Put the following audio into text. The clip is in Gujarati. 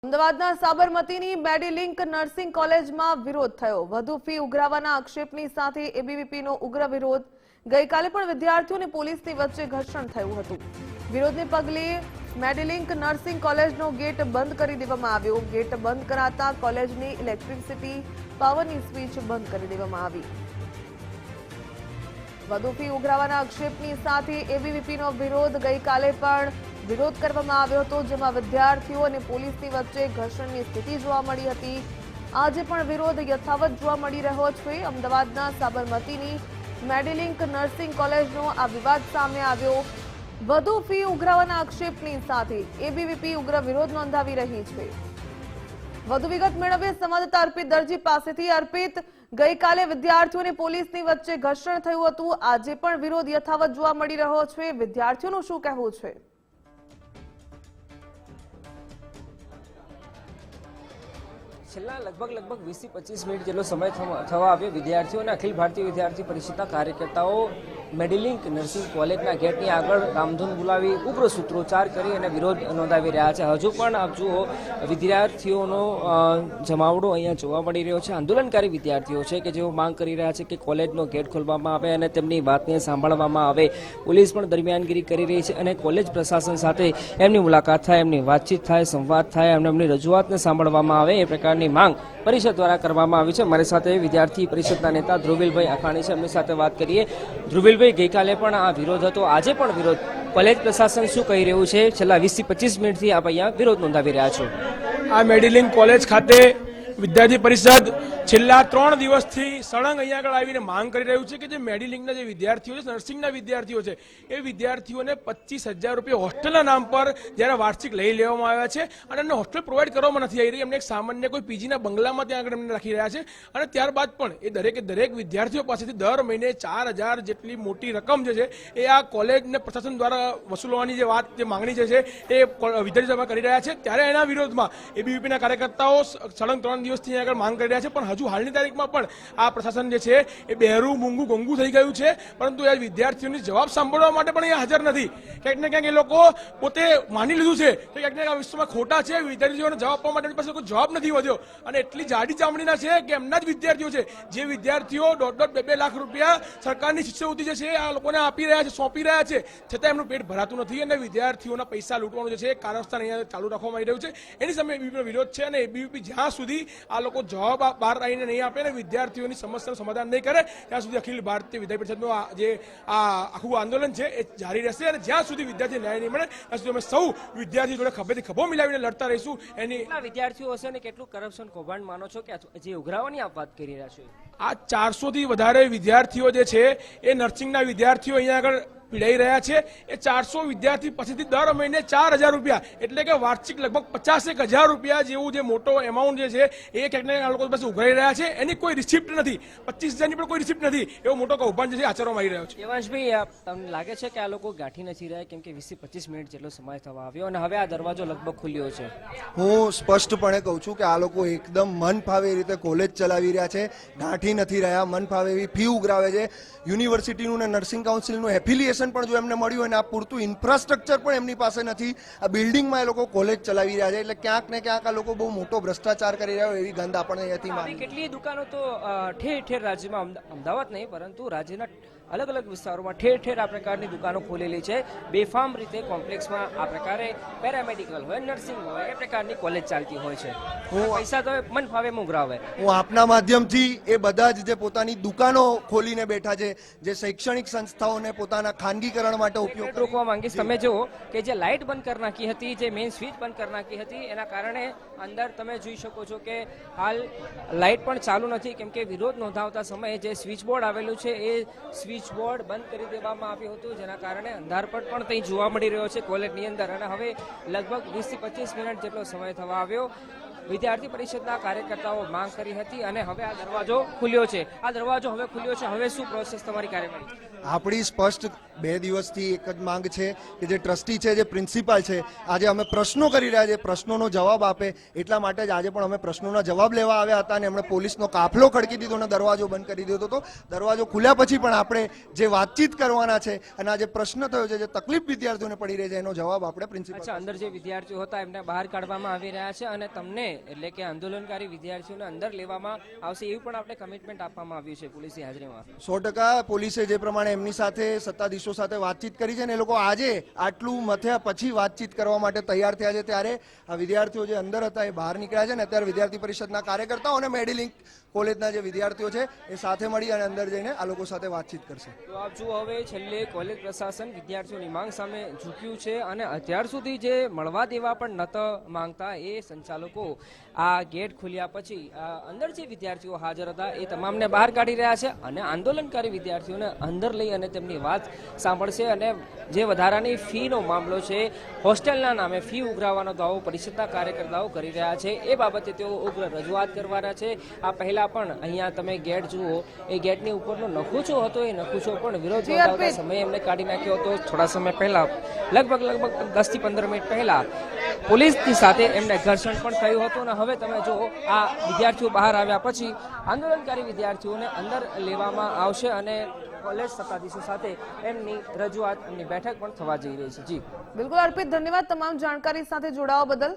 અમદાવાદના સાબરમતીની મેડીલિંક નર્સિંગ કોલેજમાં વિરોધ થયો। વધુ ફી ઉઘરાવવાના આક્ષેપની સાથે એબીવીપીનો ઉગ્ર વિરોધ। ગઈકાલે પણ વિદ્યાર્થીઓ અને પોલીસની વચ્ચે ઘર્ષણ થયું હતું। વિરોધને પગલે મેડીલિંક નર્સિંગ કોલેજનો ગેટ બંધ કરી દેવામાં આવ્યો। ગેટ બંધ કરાતા કોલેજની ઇલેક્ટ્રિસિટી પાવરની સ્વિચ બંધ કરી દેવામાં આવી। વધુ ફી ઉઘરાવવાના આક્ષેપની સાથે એબીવીપીનો વિરોધ। ગઈકાલે પણ વિરોધ કરવામાં આવ્યો હતો, જેમાં વિદ્યાર્થીઓ અને પોલીસની વચ્ચે ઘર્ષણની સ્થિતિ જોવા મળી હતી। આજે પણ વિરોધ યથાવત જોવા મળી રહ્યો છે। અમદાવાદના સાબરમતીની મેડીલિંક નર્સિંગ કોલેજનો આ વિવાદ સામે આવ્યો। વધુ ફી ઉઘરાવવાના આક્ષેપની સાથે એબીવીપી ઉગ્ર વિરોધ નોંધાવી રહી છે। વધુ વિગત મેળવીએ સંવાદદાતા અર્પિત દરજી પાસેથી। અર્પિત, ગઈકાલે વિદ્યાર્થીઓ અને પોલીસની વચ્ચે ઘર્ષણ થયું હતું, આજે પણ વિરોધ યથાવત જોવા મળી રહ્યો છે। વિદ્યાર્થીઓનું શું કહેવું છે? છેલ્લા લગભગ 20 થી 25 મિનિટ જેટલો સમય થવા આવ્યો। વિદ્યાર્થીઓ અને અખિલ ભારતીય વિદ્યાર્થી પરિષદના કાર્યકર્તાઓ મેડીલિંક નર્સિંગ કોલેજના ગેટની આગળ રામધૂન બોલાવી ઉગ્ર સૂત્રોચ્ચાર કરી અને વિરોધ નોંધાવી રહ્યા છે। હજુ પણ આપ જુઓ, વિદ્યાર્થીઓનો જમાવડો અહીંયા જોવા મળી રહ્યો છે। આંદોલનકારી વિદ્યાર્થીઓ છે કે જેઓ માંગ કરી રહ્યા છે કે કોલેજનો ગેટ ખોલવામાં આવે અને તેમની વાતને સાંભળવામાં આવે। પોલીસ પણ દરમિયાનગીરી કરી રહી છે અને કોલેજ પ્રશાસન સાથે એમની મુલાકાત થાય, એમની વાતચીત થાય, સંવાદ થાય અને એમની રજૂઆતને સાંભળવામાં આવે, એ પ્રકારની માંગ પરિષદ દ્વારા કરવામાં આવી છે। મારી સાથે વિદ્યાર્થી પરિષદના નેતા ધ્રુવિલભાઈ અખાણી છે, એમની સાથે વાત કરીએ। ધ્રુવિલભાઈ, ગઈકાલે પણ આ વિરોધ હતો, આજે પણ વિરોધ। કોલેજ પ્રશાસન શું કહી રહ્યું છે? છેલ્લા 20 થી 25 મિનિટથી આપ અહીંયા વિરોધ નોંધાવી રહ્યા છો। આ મેડીલિંક કોલેજ ખાતે વિદ્યાર્થી પરિષદ છેલ્લા 3 દિવસથી સળંગ અહીંયા આગળ આવીને માંગ કરી રહ્યું છે કે જે મેડીલિંકના જે વિદ્યાર્થીઓ છે, નર્સિંગના વિદ્યાર્થીઓ છે, એ વિદ્યાર્થીઓને 25,000 રૂપિયા હોસ્ટેલના નામ પર જ્યારે વાર્ષિક લઈ લેવામાં આવ્યા છે અને એમને હોસ્ટેલ પ્રોવાઈડ કરવામાં નથી આવી રહી। એમને એક સામાન્ય કોઈ પીજીના બંગલામાં ત્યાં આગળ એમને રાખી રહ્યા છે અને ત્યારબાદ પણ એ દરેક વિદ્યાર્થીઓ પાસેથી દર મહિને 4,000 જેટલી મોટી રકમ જે છે એ આ કોલેજને પ્રશાસન દ્વારા વસૂલવાની જે માંગણી જે છે એ વિદ્યાર્થી સભા કરી રહ્યા છે। ત્યારે એના વિરોધમાં એબીવીપીના કાર્યકર્તાઓ સળંગ 3 દિવસથી અહીંયા આગળ માંગ કરી રહ્યા છે, પણ હજુ હાલની તારીખમાં પણ આ પ્રશાસન જે છે એ બહેરું મૂંગું ગોંગું થઈ ગયું છે, પરંતુ એ વિદ્યાર્થીઓની જવાબ સાંભળવા માટે પણ અહીંયા હાજર નથી। ક્યાંક ને ક્યાંક એ લોકો પોતે માની લીધું છે કે ક્યાંક ને ક્યાંક આ વિશ્વમાં ખોટા છે। વિદ્યાર્થીઓને જવાબ આપવા માટે એમની પાસે કોઈ જવાબ નથી વધ્યો અને એટલી જાડી ચામડીના છે કે એમના જ વિદ્યાર્થીઓ છે, જે વિદ્યાર્થીઓ 1.5-2 લાખ રૂપિયા સરકારની શિષ્યવૃત્તિ જે છે આ લોકોને આપી રહ્યા છે, સોંપી રહ્યા છે, છતાં એમનું પેટ ભરાતું નથી અને વિદ્યાર્થીઓના પૈસા લૂંટવાનું જે છે એ કારસ્તાન અહીંયા ચાલુ રાખવામાં આવી રહ્યું છે। એની સામે એબીવીપીનો વિરોધ છે અને એબીવીપી જ્યાં સુધી આ લોકો જવાબ બહાર આવીને નહીં આપે અને વિદ્યાર્થીઓની સમસ્યાનું સમાધાન નહીં કરે ત્યાં સુધી અખિલ ભારતીય વિદ્યાર્થી પરિષદનું જે આ આખું આંદોલન છે એ જારી રહેશે અને જ્યાં સુધી વિદ્યાર્થી ન્યાય નહીં મળે ત્યાં સુધી અમે સૌ વિદ્યાર્થી જોડે ખભેથી ખભો મિલાવીને લડતા રહીશું। એની વિદ્યાર્થીઓ હશે ને કેટલું કરપ્શન કૌભાંડ માનો છો કે જે ઉઘરાવવાની આપ વાત કરી રહ્યા છો? આ 400 થી વધારે વિદ્યાર્થીઓ જે છે એ નર્સિંગના વિદ્યાર્થીઓ અહીંયા આગળ પીડાઈ રહ્યા છે। એ 400 વિદ્યાર્થી પાસેથી દર મહિને 4,000 રૂપિયા એટલે કે વાર્ષિક લગભગ 50,000 રૂપિયા જેવું જે મોટો એમાઉન્ટ જે છે એ ક્યાંક આ લોકો પાસે ઉઘરાઈ રહ્યા છે। એની કોઈ રિસિપ્ટ નથી, 25,000ની પણ કોઈ રિસિપ્ટ નથી। એવો મોટો કૌભાંડ જે છે આચરવામાં આવી રહ્યો છે। દેવાંશભાઈ, તમને લાગે છે કે આ લોકો ગાંઠી નથી રહ્યા કેમ કે 20 થી 25 મિનિટ જેટલો સમય થવા આવ્યો અને હવે આ દરવાજો લગભગ ખુલ્યો છે? હું સ્પષ્ટપણે કહું છું કે આ લોકો એકદમ મન ફાવે એ રીતે કોલેજ ચલાવી રહ્યા છે, ગાંઠી નથી રહ્યા, મન ફાવે એવી ફી ઉઘરાવે છે। યુનિવર્સિટીનું ને નર્સિંગ કાઉન્સિલનું એફિલિએશન પણ જો એમને મળ્યું અને આ પૂરતું ઇન્ફ્રાસ્ટ્રક્ચર પણ એમની પાસે નથી। આ બિલ્ડિંગમાં એ લોકો કોલેજ ચલાવી રહ્યા છે, એટલે ક્યાંક ને ક્યાંક આ લોકો બહુ મોટો ભ્રષ્ટાચાર કરી રહ્યા હોય એવી ગંધ આપણને અહીંયાથી માની। કેટલી દુકાનો તો ઠેર ઠેર રાજ્યમાં, અમદાવાદ નહીં પરંતુ રાજ્યના અલગ અલગ વિસ્તારોમાં ઠેર ઠેર આ પ્રકારની દુકાનો ખોલેલી છે। બેફામ રીતે કોમ્પ્લેક્સમાં આ પ્રકારે પેરામેડિકલ હોય, નર્સિંગ હોય, એ પ્રકારની કોલેજ ચાલતી હોય છે। પૈસા તો મન ફાવે ઉઘરાવે। હું આપના માધ્યમથી એ બધા જ જે પોતાની દુકાનો ખોલીને બેઠા છે, જે શૈક્ષણિક સંસ્થાઓને પોતાના ખાનગીકરણ માટે ઉપયોગ રોકવા માંગીશ। તમે જુઓ કે જે લાઇટ બંધ કરી નાખી હતી, જે મેઇન સ્વિચ બંધ કરી નાખી હતી, એના કારણે અંદર તમે જોઈ શકો છો કે હાલ લાઇટ પણ ચાલુ નથી કેમ કે વિરોધ નોંધાવતા સમયે જે સ્વિચ બોર્ડ આવેલું છે એ સ્વિચ બોર્ડ બંધ કરી દેવામાં આવ્યું હતું, જેના કારણે અંધારપટ પણ ત્યાં જોવા મળી રહ્યો છે કોલેજની અંદર અને હવે લગભગ 20 થી 25 મિનિટ જેટલો સમય થવા આવ્યો। વિદ્યાર્થી પરિષદના કાર્યકર્તાઓ માંગ કરી હતી અને હવે આ દરવાજો ખુલ્યો છે. આ દરવાજો હવે ખુલ્યો છે. હવે શું પ્રોસેસ તમારી કાર્યવાહી? આપણી સ્પષ્ટ 2 દિવસથી એક જ માંગ છે કે જે ટ્રસ્ટી છે, જે પ્રિન્સિપાલ છે, આજે અમે પ્રશ્નો કરી રહ્યા છે, પ્રશ્નોનો જવાબ આપે. એટલા માટે જ આજે પણ અમે પ્રશ્નોના જવાબ લેવા આવ્યા હતા અને એમણે પોલીસનો કાફલો ખડકી દીધો અને દરવાજો બંધ કરી દીધો હતો. દરવાજો ખુલ્યા પછી પણ આપણે જે વાતચીત કરવાના છે અને આ જે પ્રશ્ન થયો છે, જે તકલીફ વિદ્યાર્થીઓને પડી રહી છે, એનો જવાબ આપણે પ્રિન્સિપાલ. અચ્છા, અંદર જે વિદ્યાર્થીઓ હતા એમને બહાર કાઢવામાં આવી રહ્યા છે અને તમને એટલે કે આંદોલનકારી વિદ્યાર્થીઓને અંદર લેવામાં આવશે એવું પણ આપણે કમિટમેન્ટ આપવામાં આવ્યું છે પોલીસની હાજરીમાં. 100% પોલીસે જે પ્રમાણે એમની સાથે સત્તાધીશો સાથે વાતચીત કરી છે ને એ લોકો આજે આટલું મથ્યા પછી વાતચીત કરવા માટે તૈયાર થયા છે. ત્યારે આ વિદ્યાર્થીઓ જે અંદર હતા એ બહાર નીકળ્યા છે ને અત્યારે વિદ્યાર્થી પરિષદના કાર્યકર્તાઓ અને મેડિલિંક કોલેજના જે વિદ્યાર્થીઓ છે એ સાથે મળી અને અંદર જઈને આ લોકો સાથે વાતચીત કરશે. તો આપ જુઓ, હવે છેલ્લે કોલેજ પ્રશાસન વિદ્યાર્થીઓની માંગ સામે ઝૂક્યું છે અને અત્યાર સુધી જે મળવા દેવા પણ નહોતા માંગતા એ સંચાલકો આ ગેટ ખુલ્યા પછી અંદર જે વિદ્યાર્થીઓ હાજર હતા એ તમામને બહાર કાઢી રહ્યા છે અને આંદોલનકારી વિદ્યાર્થીઓને અંદર લઈ અને તેમની વાત સાંભળશે. અને જે વધારાની ફીનો મામલો છે, હોસ્ટેલના નામે ફી ઉઘરાવવાનો દાવો પરિષદના કાર્યકર્તાઓ કરી રહ્યા છે, એ બાબતે તેઓ ઉગ્ર રજૂઆત કરવાના છે. આ પહેલા પણ અહીંયા તમે ગેટ જુઓ, એ ગેટની ઉપરનો નખૂચો હતો, એ નખૂચો પણ વિરોધ નોંધાવતા સમયે એમને કાઢી નાખ્યો હતો. થોડા સમય પહેલા લગભગ 10 થી 15 મિનિટ પહેલા પોલીસની સાથે એમને ઘર્ષણ પણ થયું હતું. અને હવે તમે જુઓ, આ વિદ્યાર્થીઓ બહાર આવ્યા પછી આંદોલનકારી વિદ્યાર્થીઓને અંદર લેવામાં આવશે અને કોલેજ સત્તાધીશો સાથે એમની રજૂઆત, એમની બેઠક પણ થવા જઈ રહી છે. જી બિલકુલ અર્પિત, ધન્યવાદ તમામ જાણકારી સાથે જોડાવા બદલ.